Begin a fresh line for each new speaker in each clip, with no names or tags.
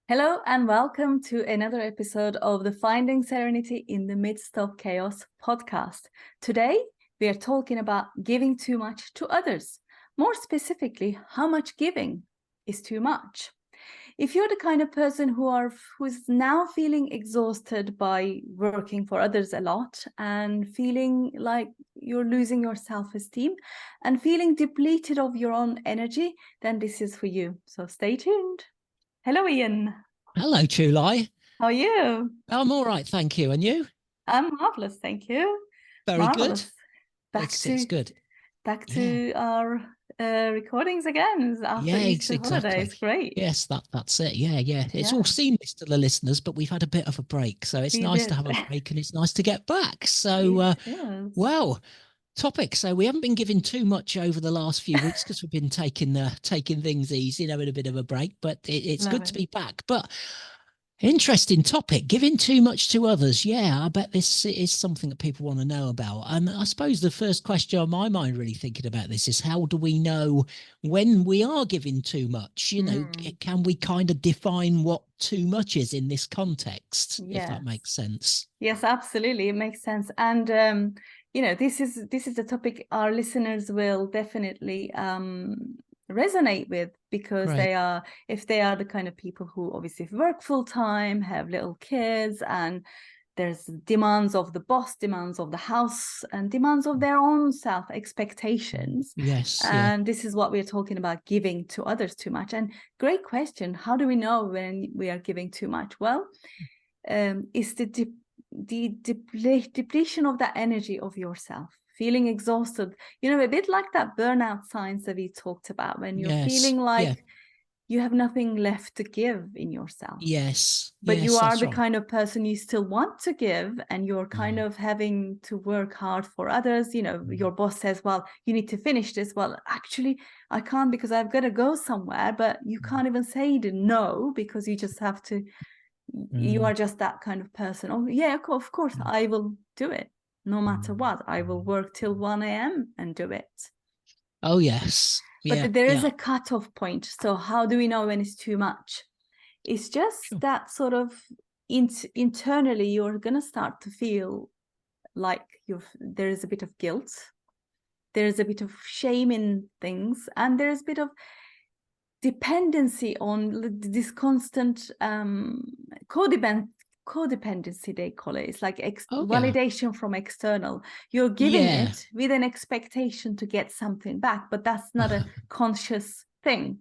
Hello and welcome to another episode of the Finding Serenity in the Midst of Chaos podcast. Today, we are talking about giving too much to others. More specifically, how much giving is too much. If you're the kind of person who's now feeling exhausted by working for others a lot and feeling like you're losing your self-esteem and feeling depleted of your own energy, then this is for you. So stay tuned. Hello, Ian.
Hello, Chulai.
How are you?
I'm all right, thank you. And you?
I'm marvelous, thank you.
Very
Marvelous.
good. It's good.
Back to our recordings again after Easter holidays. Great.
Yes, that's it. Yeah. It's all
Yeah.
seamless to the listeners, but we've had a bit of a break, so it's
We
nice
did.
to have a break and it's nice to get back. So,
It is.
well, topic. So we haven't been giving too much over the last few weeks because we've been taking things easy, in a bit of a break. But it's
Love
good
it.
to be back. But interesting topic, giving too much to others. Yeah, I bet this is something that people want to know about. And I suppose the first question on my mind really thinking about this is how do we know when we are giving too much? Can we kind of define what too much is in this context, if that makes sense?
Yes, absolutely. It makes sense. And, this is the topic our listeners will definitely resonate with because if they are the kind of people who obviously work full time, have little kids, and there's demands of the boss, demands of the house, and demands of their own self expectations.
Yes.
And this is what we're talking about, giving to others too much. And great question. How do we know when we are giving too much? Well, it's the depletion of the energy of yourself, feeling exhausted, a bit like that burnout signs that we talked about, when you're feeling like you have nothing left to give in yourself.
Yes.
But you are the kind of person you still want to give, and you're kind of having to work hard for others. Your boss says, well, you need to finish this. Well, actually, I can't because I've got to go somewhere, but you can't even say the no because you just have to. You are just that kind of person. Oh yeah, of course I will do it no matter what. I will work till 1 a.m. and do it.
Oh yes.
But there is a cutoff point. So how do we know when it's too much? It's just that sort of internally you're gonna start to feel like there is a bit of guilt, there's a bit of shame in things, and there's a bit of dependency on this constant codependency, they call it. It's like validation from external. You're giving it with an expectation to get something back, but that's not a conscious thing.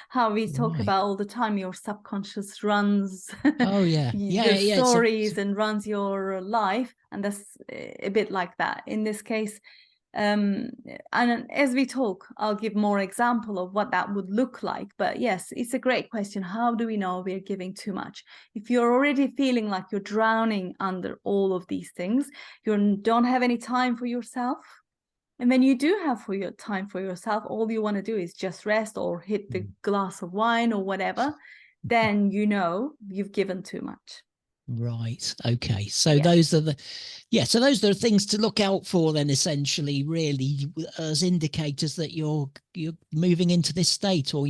How we talk about all the time, your subconscious runs your stories and runs your life, and that's a bit like that in this case. And as we talk, I'll give more example of what that would look like. But yes, it's a great question. How do we know we're giving too much? If you're already feeling like you're drowning under all of these things, you don't have any time for yourself. And when you do have time for yourself, all you want to do is just rest or hit the glass of wine or whatever, then you've given too much.
Right. Okay. So those are the things to look out for then, essentially, really, as indicators that you're moving into this state, or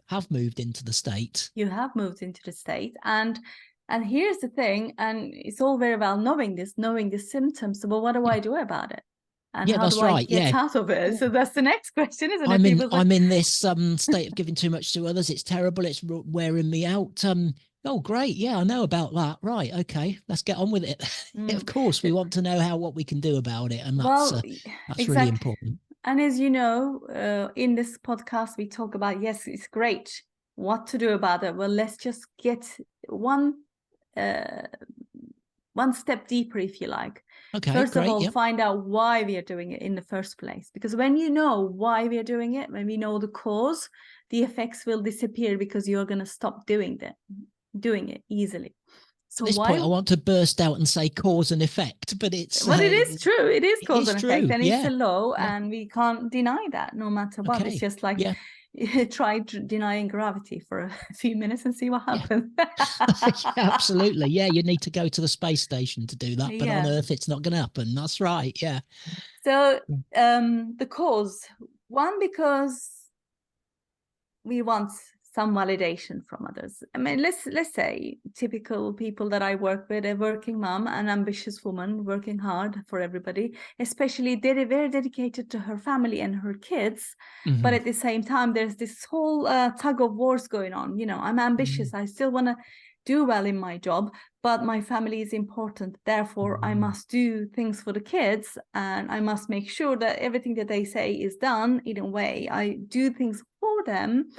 have moved into the state.
You have moved into the state. And here's the thing, and it's all very well knowing the symptoms, but what do I do about it? And how do I get out of it? So that's the next question, isn't it?
I'm in this state of giving too much to others. It's terrible. It's wearing me out. Oh, great. Yeah, I know about that. Right. Okay. Let's get on with it. Of course, we want to know what we can do about it. And that's really important.
And as you know, in this podcast, we talk about, yes, it's great. What to do about it? Well, let's just get one step deeper, if you like.
Okay,
First of all, find out why we are doing it in the first place. Because when you know why we are doing it, when we know the cause, the effects will disappear because you're going to stop doing it easily. So
at this point, I want to burst out and say cause and effect, but it's...
Well, it is true. It is cause and effect, and it's a law, and we can't deny that no matter what. It's just like try denying gravity for a few minutes and see what happens.
Absolutely. Yeah, you need to go to the space station to do that, but on Earth, it's not going to happen. That's right. Yeah.
So the cause, one, because we want some validation from others. I mean, let's say typical people that I work with, a working mom, an ambitious woman, working hard for everybody, especially they're very dedicated to her family and her kids. But at the same time, there's this whole tug of wars going on. You know, I'm ambitious. I still want to do well in my job, but my family is important. Therefore, I must do things for the kids, and I must make sure that everything that they say is done in a way. I do things for them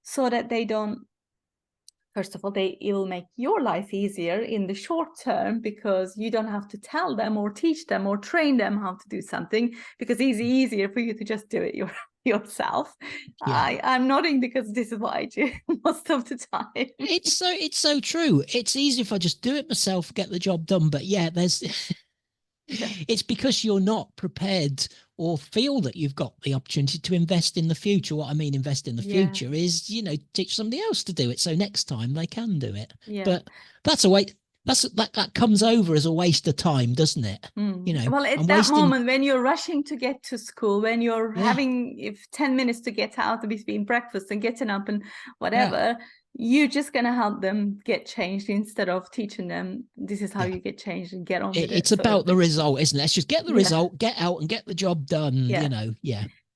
so that they don't, first of all, it will make your life easier in the short term, because you don't have to tell them or teach them or train them how to do something, because it's easier for you to just do it yourself. Yeah. I'm nodding because this is what I do most of the time.
It's so true. It's easy if I just do it myself, get the job done. But yeah, it's because you're not prepared or feel that you've got the opportunity to invest in the future. What I mean, invest in the future is, you know, teach somebody else to do it, so next time they can do it. But that's a way. That comes over as a waste of time, doesn't it? You know,
well, at that moment when you're rushing to get to school, when you're having 10 minutes to get out between breakfast and getting up and whatever, you're just going to help them get changed instead of teaching them this is how you get changed and get on with it.
It's about the result, isn't it? Let's just get the result, get out and get the job done, you know.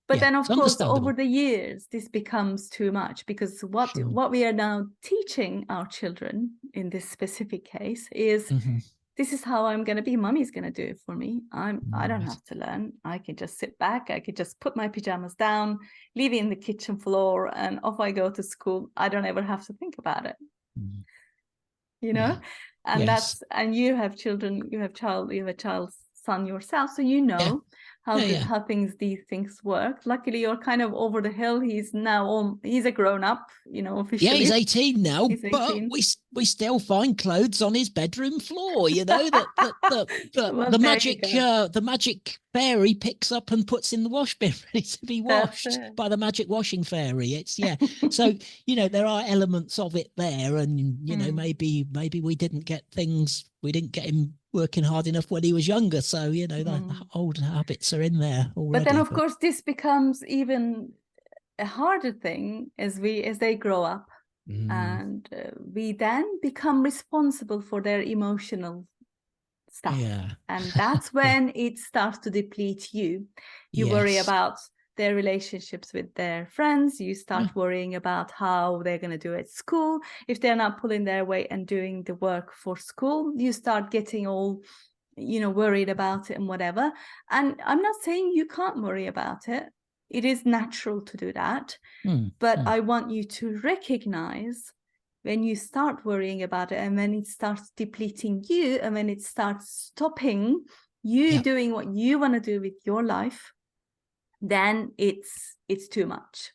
But then, of course, over the years, this becomes too much, because what we are now teaching our children in this specific case is this is how I'm going to be. Mommy's going to do it for me. I don't have to learn. I can just sit back. I can just put my pajamas down, leave it in the kitchen floor, and off I go to school. I don't ever have to think about it. You know, and you have children. You have a child's son yourself, so you know. How these things work. Luckily, you're kind of over the hill. He's now he's a grown up, you know, officially.
Yeah, he's 18 now, but we still find clothes on his bedroom floor. You know the magic fairy picks up and puts in the wash bin ready to be washed by the magic washing fairy. It's so you know there are elements of it there, and you know maybe we didn't get him working hard enough when he was younger, so you know the old habits are in there already.
But then of course this becomes even a harder thing as they grow up, and we then become responsible for their emotional stuff, and that's when it starts to deplete you. You worry about their relationships with their friends. You start worrying about how they're going to do at school. If they're not pulling their weight and doing the work for school, you start getting all, you know, worried about it and whatever. And I'm not saying you can't worry about it. It is natural to do that. But I want you to recognize when you start worrying about it, and when it starts depleting you, and when it starts stopping you doing what you want to do with your life, then it's too much.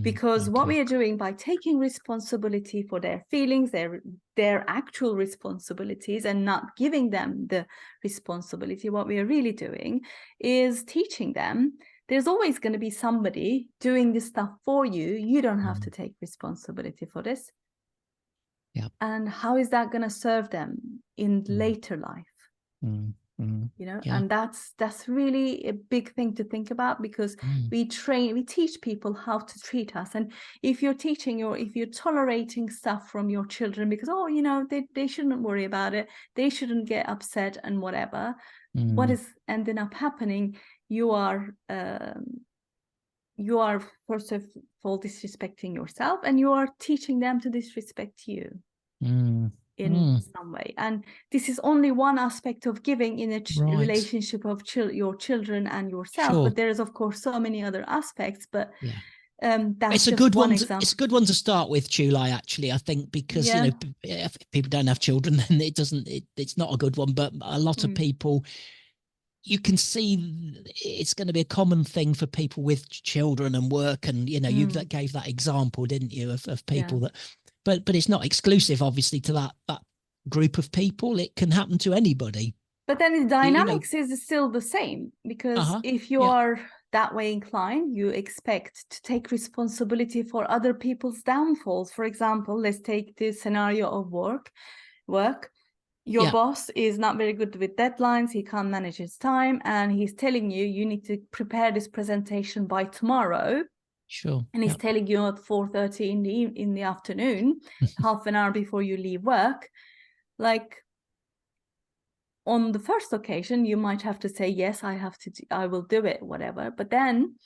Because what we are doing by taking responsibility for their feelings, their actual responsibilities, and not giving them the responsibility, what we are really doing is teaching them there's always going to be somebody doing this stuff for you. You don't have to take responsibility for this. And how is that going to serve them in later life? You know, and that's really a big thing to think about, because we teach people how to treat us. And if you're if you're tolerating stuff from your children because, oh, you know, they shouldn't worry about it, they shouldn't get upset and whatever, what is ending up happening? You are first of all disrespecting yourself, and you are teaching them to disrespect you. In some way. And this is only one aspect of giving in a relationship of your children and yourself. But there is, of course, so many other aspects. But that's just one example.
It's a good one to start with, Chulai, actually, I think, because you know, if people don't have children, then it's not a good one. But a lot of people, you can see it's going to be a common thing for people with children and work. And, you know, you gave that example, didn't you, of people that... But it's not exclusive, obviously, to that group of people. It can happen to anybody.
But then the dynamics is still the same, because if you are that way inclined, you expect to take responsibility for other people's downfalls. For example, let's take this scenario of work. Your boss is not very good with deadlines. He can't manage his time, and he's telling you need to prepare this presentation by tomorrow.
Sure.
And he's telling you at 4:30 in the afternoon, half an hour before you leave work, like, on the first occasion, you might have to say, yes, I will do it, whatever. But then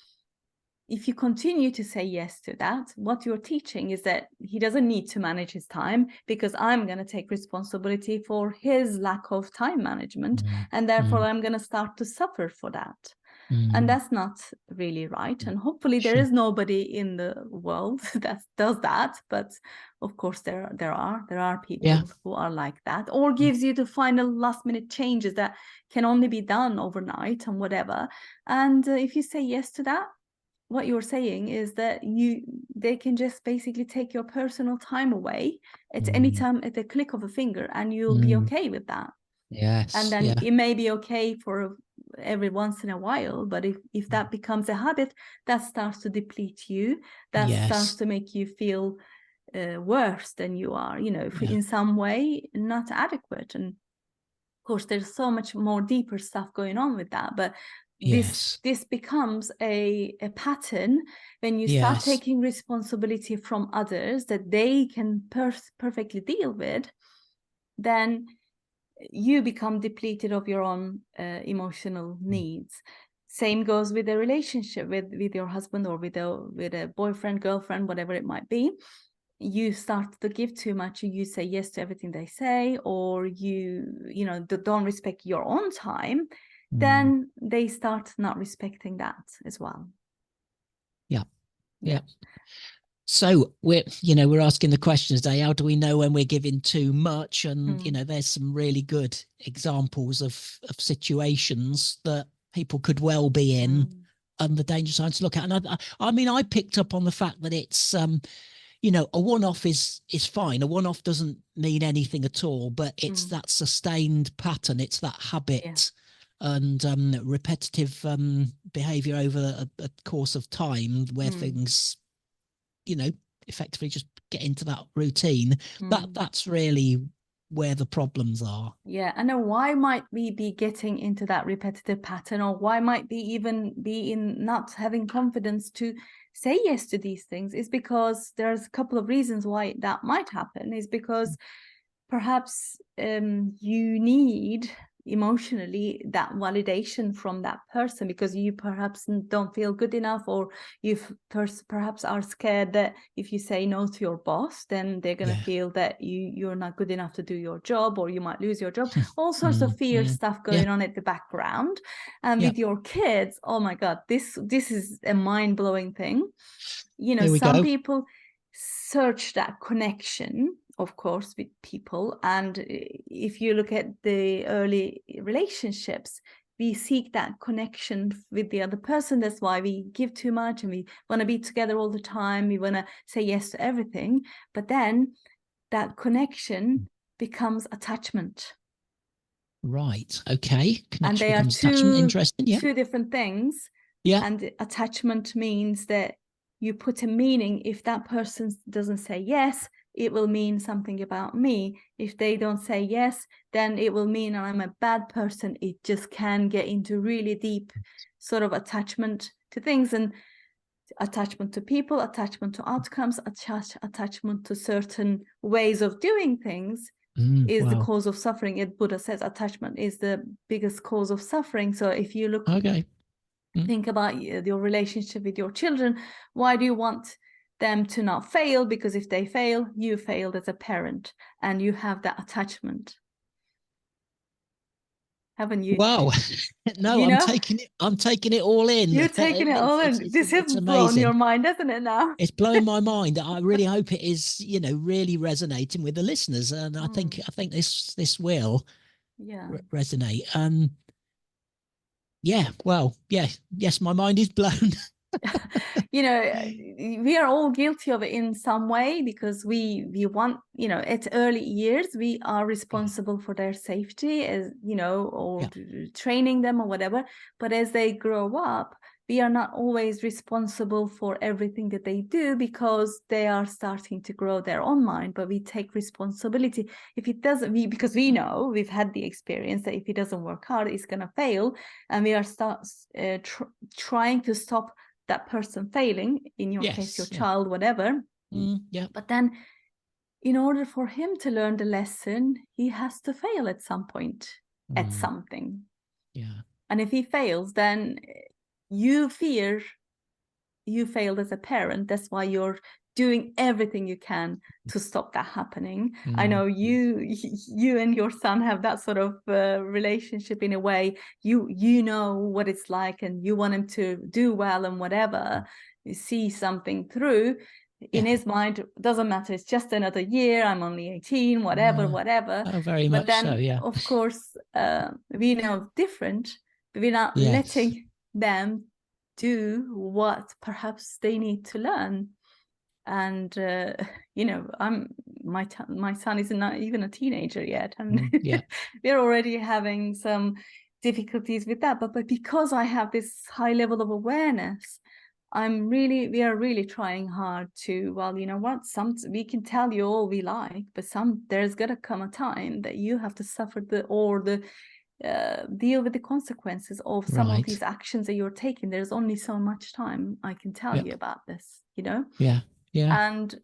if you continue to say yes to that, what you're teaching is that he doesn't need to manage his time, because I'm going to take responsibility for his lack of time management. And therefore, I'm going to start to suffer for that. And that's not really right. And hopefully there is nobody in the world that does that. But of course, there are people who are like that, or gives you the final last minute changes that can only be done overnight and whatever. And if you say yes to that, what you're saying is that they can just basically take your personal time away at any time, at the click of a finger, and you'll be okay with that.
Yes.
And then it may be okay for every once in a while, but if that becomes a habit, that starts to deplete you, that starts to make you feel worse than you are, in some way not adequate. And of course there's so much more deeper stuff going on with that, but this becomes a pattern when you start taking responsibility from others that they can perfectly deal with. Then you become depleted of your own emotional needs. Same goes with a relationship with your husband, or with a boyfriend, girlfriend, whatever it might be. You start to give too much, you say yes to everything they say, or you don't respect your own time, then they start not respecting that as well.
Yeah. So we're asking the questions today. How do we know when we're giving too much? And there's some really good examples of situations that people could well be in, and the danger signs to look at. And I picked up on the fact that it's a one-off is fine. A one-off doesn't mean anything at all, but it's that sustained pattern. It's that habit and repetitive behavior over a course of time, where things effectively just get into that routine. That's really where the problems are.
And why might we be getting into that repetitive pattern, or why might we even be in not having confidence to say yes to these things, is because there's a couple of reasons why that might happen. Is because perhaps you need emotionally that validation from that person, because you perhaps don't feel good enough, or you perhaps are scared that if you say no to your boss, then they're going to feel that you're not good enough to do your job, or you might lose your job. All sorts of fear stuff going on at the background. And with your kids, oh my god, this is a mind-blowing thing. Some people search that connection, of course, with people. And if you look at the early relationships, we seek that connection with the other person. That's why we give too much, and we want to be together all the time. We want to say yes to everything. But then that connection becomes attachment.
Right. Okay. Connection
and they are two different things. And attachment means that you put a meaning. If that person doesn't say yes, it will mean something about me. If they don't say yes, then it will mean I'm a bad person. It just can get into really deep sort of attachment to things, and attachment to people, attachment to outcomes, attachment to certain ways of doing things is the cause of suffering. Buddha says attachment is the biggest cause of suffering. So if you look, think about your relationship with your children, why do you want them to not fail? Because if they fail, you failed as a parent, and you have that attachment, haven't you?
Wow. No, I'm taking it all in.
You're taking it all in. This has blown your mind, hasn't it now?
It's blowing my mind. I really hope it is, really resonating with the listeners. And I think this will resonate. Yes, my mind is blown.
We are all guilty of it in some way, because we want, at early years, we are responsible for their safety, as or training them or whatever. But as they grow up, we are not always responsible for everything that they do, because they are starting to grow their own mind. But we take responsibility. If it doesn't, because we know, we've had the experience that if it doesn't work hard, it's going to fail. And we are trying to stop that person failing, in your case, your child, whatever. But then in order for him to learn the lesson, he has to fail at some point at something. And if he fails, then you fear you failed as a parent. That's why you're doing everything you can to stop that happening. I know you and your son have that sort of relationship in a way. You know what it's like, and you want him to do well, and whatever, you see something through. In his mind, doesn't matter, it's just another year, I'm only 18, whatever.
Oh, very
but
much
then,
so, yeah.
Of course, we know different, but we're not letting them do what perhaps they need to learn. And you know, my son is not even a teenager yet, and we're already having some difficulties with that. But because I have this high level of awareness, we are really trying hard to, well, you know what, we can tell you all we like, but there's gonna come a time that you have to suffer deal with the consequences of some of these actions that you're taking. There's only so much time I can tell you about this, you know. And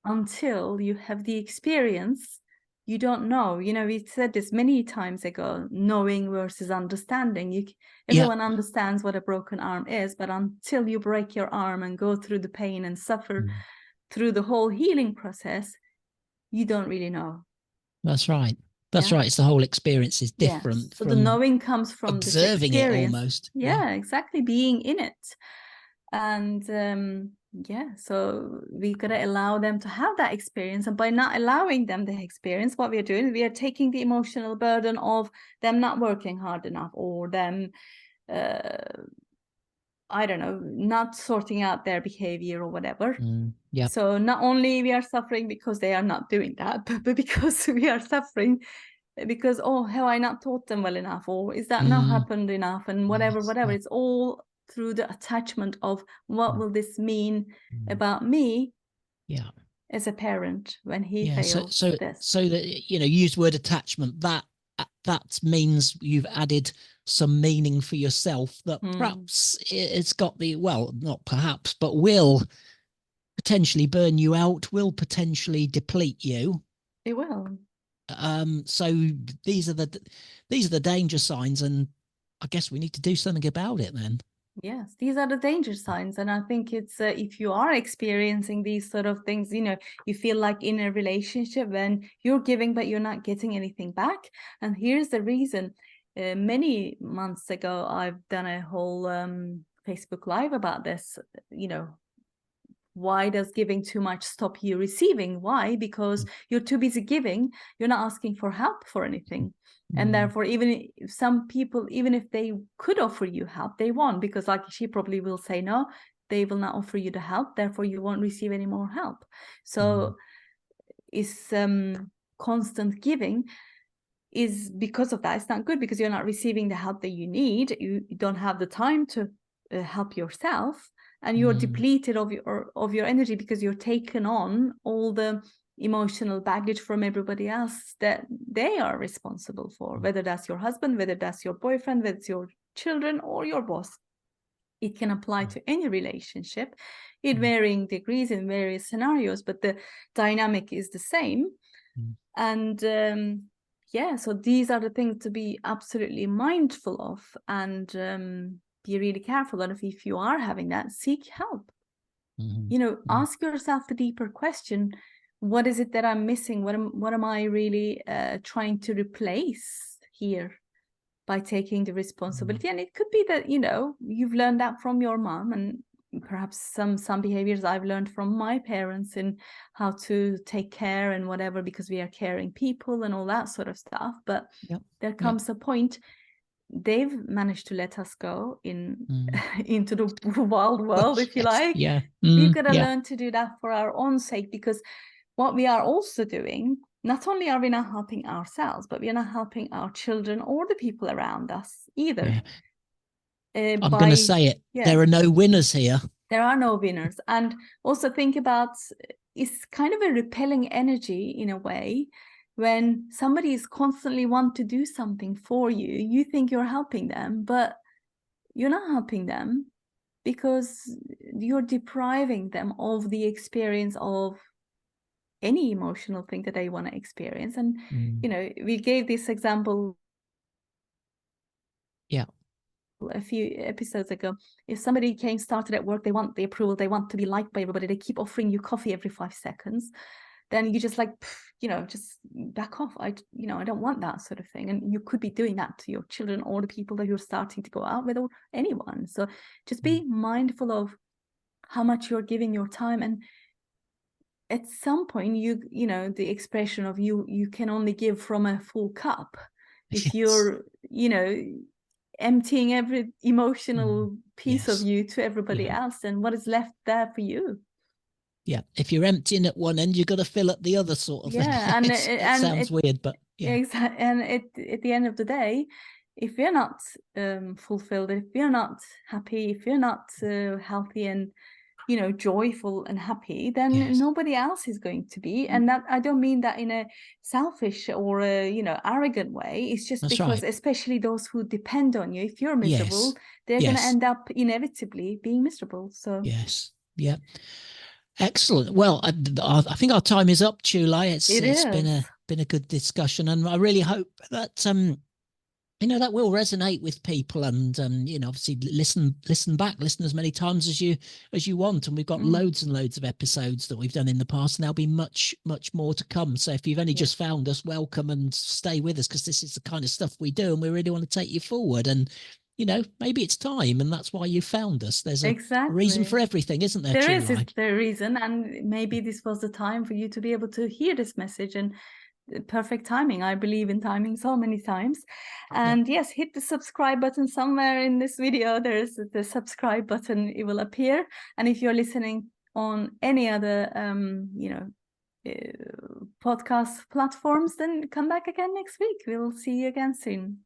until you have the experience, you don't know. You know, we said this many times ago, knowing versus understanding. Everyone understands what a broken arm is, but until you break your arm and go through the pain and suffer through the whole healing process, you don't really know.
That's right. That's right. It's the whole experience is different.
So the knowing comes from
observing
this
it
experience.
Almost.
Exactly, being in it. And so we gotta allow them to have that experience. And by not allowing them the experience, what we are doing, we are taking the emotional burden of them not working hard enough, or them I don't know, not sorting out their behavior or whatever. So not only we are suffering because they are not doing that, but because we are suffering because, oh, have I not taught them well enough, or is that not happened enough, and whatever. It's all through the attachment of what will this mean about me as a parent when he fails.
So that, you know, use the word attachment, that means you've added some meaning for yourself that perhaps it's got not perhaps, but will potentially burn you out, will potentially deplete you.
It will.
So these are the danger signs, and I guess we need to do something about it then.
Yes, these are the danger signs. And I think it's if you are experiencing these sort of things, you know, you feel like in a relationship when you're giving but you're not getting anything back. And here's the reason. Many months ago, I've done a whole Facebook Live about this. You know, why does giving too much stop you receiving? Why? Because you're too busy giving, you're not asking for help for anything. And therefore, even if some people, even if they could offer you help, they won't, because like she probably will say no, they will not offer you the help, therefore you won't receive any more help. So it's constant giving is because of that. It's not good, because you're not receiving the help that you need. You don't have the time to help yourself, and you're depleted of your energy because you're taken on all the emotional baggage from everybody else that they are responsible for, whether that's your husband, whether that's your boyfriend, whether it's your children or your boss. It can apply to any relationship in varying degrees, in various scenarios, but the dynamic is the same. And so these are the things to be absolutely mindful of, and be really careful. And if you are having that, seek help. You know, ask yourself the deeper question: what is it that I'm missing? What am I really trying to replace here by taking the responsibility? And it could be that, you know, you've learned that from your mom, and perhaps some behaviors I've learned from my parents in how to take care and whatever, because we are caring people and all that sort of stuff. But there comes a point, they've managed to let us go into the wild world, if you like. We've got to learn to do that for our own sake, because what we are also doing, not only are we not helping ourselves, but we are not helping our children or the people around us either.
I'm going to say it. There are no winners here.
There are no winners. And also think about, it's kind of a repelling energy in a way. When somebody is constantly want to do something for you, you think you're helping them, but you're not helping them, because you're depriving them of the experience of any emotional thing that they want to experience. And you know, we gave this example a few episodes ago. If somebody started at work, they want the approval, they want to be liked by everybody, they keep offering you coffee every 5 seconds, then you just like, you know, just back off. I don't want that sort of thing. And you could be doing that to your children or the people that you're starting to go out with, or anyone. So just be mindful of how much you're giving your time. And at some point, you know, the expression of you can only give from a full cup. If you're, you know, emptying every emotional piece of you to everybody else, then what is left there for you?
Yeah, if you're emptying at one end, you've got to fill up the other, sort of thing.
And
it sounds weird, but
exactly. And at the end of the day, if you're not fulfilled, if you're not happy, if you're not healthy and, you know, joyful and happy, then nobody else is going to be. And that, I don't mean that in a selfish or a, you know, arrogant way. It's just because especially those who depend on you, if you're miserable, they're going to end up inevitably being miserable. So
excellent. Well, I think our time is up, Chulai. It's been a good discussion, and I really hope that you know, that will resonate with people, and you know, obviously listen as many times as you want. And we've got loads and loads of episodes that we've done in the past, and there'll be much more to come. So if you've only just found us, welcome, and stay with us, because this is the kind of stuff we do, and we really want to take you forward. And you know, maybe it's time, and that's why you found us. There's a reason for everything, isn't there?
There is the reason, and maybe this was the time for you to be able to hear this message. And perfect timing. I believe in timing so many times. And yes, hit the subscribe button somewhere in this video. There's the subscribe button, it will appear. And if you're listening on any other you know, podcast platforms, then come back again next week. We'll see you again soon.